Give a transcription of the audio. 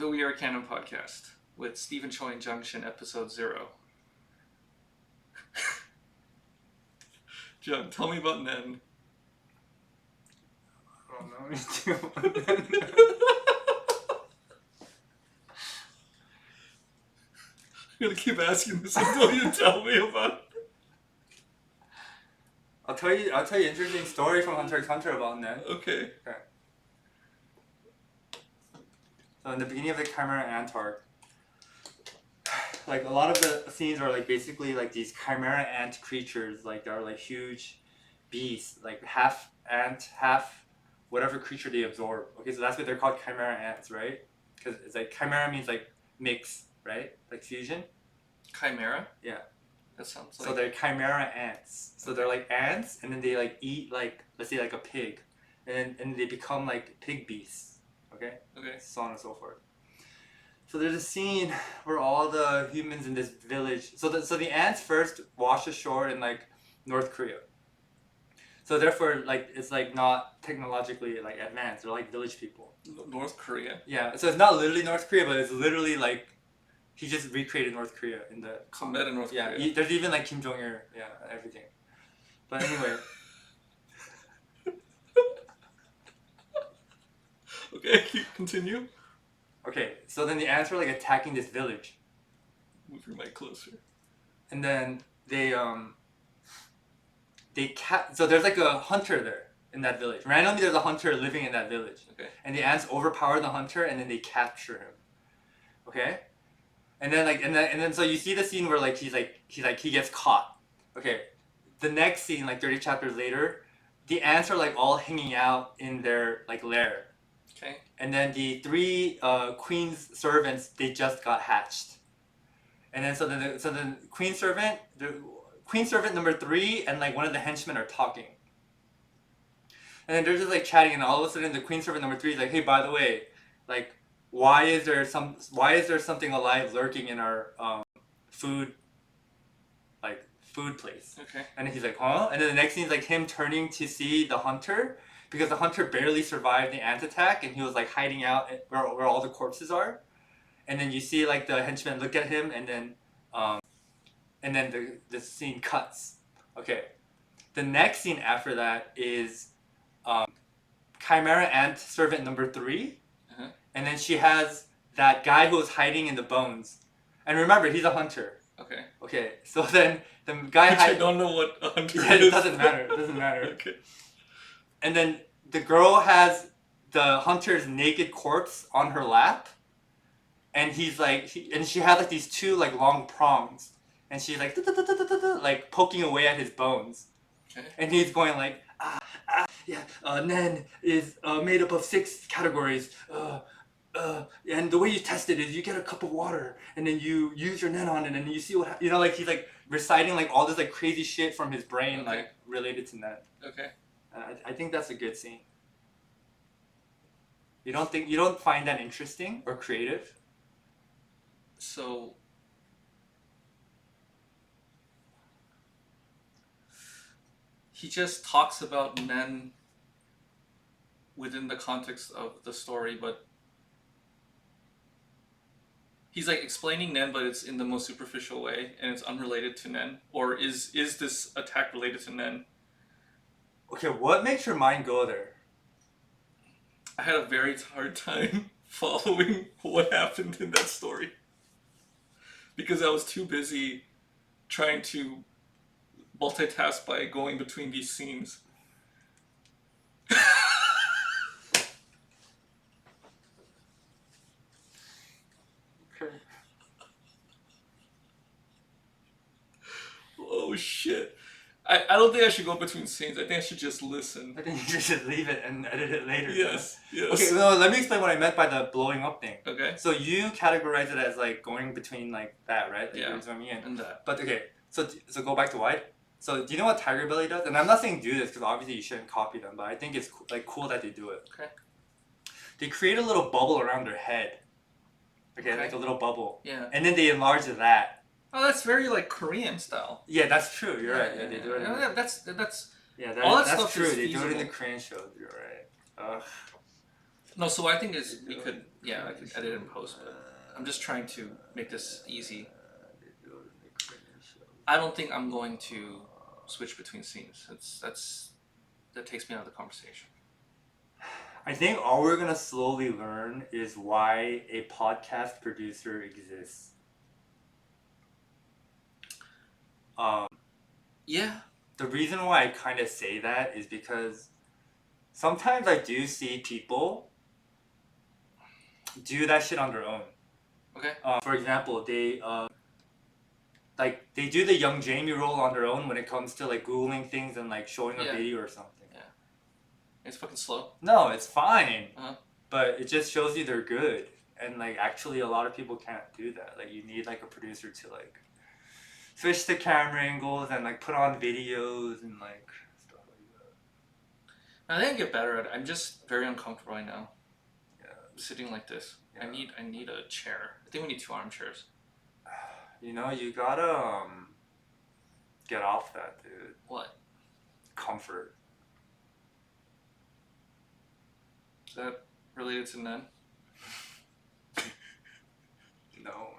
the We Are Canon Podcast with Stephen Choi and Junction, episode 0. Jung, tell me about Nen. I don't know anything about Nen. I'm gonna keep asking this until you tell me about it. I'll tell you an interesting story from Hunter x Hunter about Nen. Okay. So in the beginning of the Chimera Ant Arc, like a lot of the scenes are like basically like these Chimera ant creatures, like they're like huge beasts, like half ant, half whatever creature they absorb. Okay, so that's what they're called, Chimera ants, right? Because it's like Chimera means like mix, right? Like fusion. Chimera? Yeah. That sounds like... So they're Chimera ants. So they're like ants, and then they like eat like, let's say like a pig, and they become like pig beasts. Okay? Okay. So on and so forth. So there's a scene where all the humans in this village... So the ants first wash ashore in like North Korea. So therefore like it's like not technologically like advanced. They're like village people. North Korea? Yeah. So it's not literally North Korea, but it's literally like... He just recreated North Korea in the... So meta North Korea. Yeah, there's even like Kim Jong-il, yeah, everything. But anyway... Okay, continue. Okay, so then the ants were like attacking this village. Move your mic closer. And then so there's like a hunter there in that village. Randomly there's a hunter living in that village. Okay. And the ants overpower the hunter and then they capture him. Okay? And then so you see the scene where like he gets caught. Okay. The next scene, like 30 chapters later, the ants are like all hanging out in their like lair. Okay. And then the 3 queen's servants, they just got hatched. And then so the queen servant number 3 and like one of the henchmen are talking. And then they're just like chatting, and all of a sudden the queen servant number 3 is like, hey, by the way, like why is there something alive lurking in our food place? Okay. And he's like, huh? And then the next scene is like him turning to see the hunter, because the hunter barely survived the ant attack and he was like hiding out where all the corpses are. And then you see like the henchmen look at him, and then the scene cuts. Okay. The next scene after that is Chimera Ant servant number 3. Uh-huh. And then she has that guy who was hiding in the bones. And remember, he's a hunter. Okay. Okay, so then the guy... I don't know what a hunter is. Yeah, it doesn't matter. Okay. And then the girl has the hunter's naked corpse on her lap. And he's like... and she has like these 2 like long prongs. And she's like... like poking away at his bones. Okay. And he's going like... Nen is made up of 6 categories. And the way you test it is you get a cup of water and then you use your Nen on it and you see what you know, like he's like reciting like all this like crazy shit from his brain, okay, like related to Nen. Okay. I think that's a good scene. You don't find that interesting or creative? So he just talks about Nen within the context of the story, but he's like explaining Nen, but it's in the most superficial way and it's unrelated to Nen. Or is this attack related to Nen? Okay, what makes your mind go there? I had a very hard time following what happened in that story because I was too busy trying to multitask by going between these scenes. Okay. Oh shit. I don't think I should go between scenes. I think I should just listen. I think you should leave it and edit it later. Yes. Okay, well, let me explain what I meant by the blowing up thing. Okay. So you categorize it as like going between like that, right? Like Yeah. zooming in. And that. But okay, so go back to White. So do you know what Tiger Belly does? And I'm not saying do this because obviously you shouldn't copy them, but I think it's cool that they do it. Okay. They create a little bubble around their head. Okay, like a little bubble. Yeah. And then they enlarge that. Oh, that's very like Korean style. Yeah, that's true. You're right. Yeah, they do it. Yeah, that's Yeah, all that that's stuff true. is They do it in feasible. the Korean shows. You're right. No, so what I think is we could, yeah, I could edit and post, but I'm just trying to make this easy. I don't think I'm going to switch between scenes. That takes me out of the conversation. I think all we're gonna slowly learn is why a podcast producer exists. Yeah. The reason why I kind of say that is because sometimes I do see people do that shit on their own. Okay. For example, they do the young Jamie role on their own when it comes to like googling things and like showing a Yeah. video or something. Yeah. It's fucking slow. No, it's fine. Uh-huh. But it just shows you they're good. And like actually a lot of people can't do that. Like you need like a producer to like switch the camera angles and like put on videos and like stuff like that. I think I get better at it. I'm just very uncomfortable right now. Yeah. Sitting like this. Yeah. I need a chair. I think we need 2 armchairs. You know, you gotta get off that, dude. What? Comfort. Is that related to Nen? No.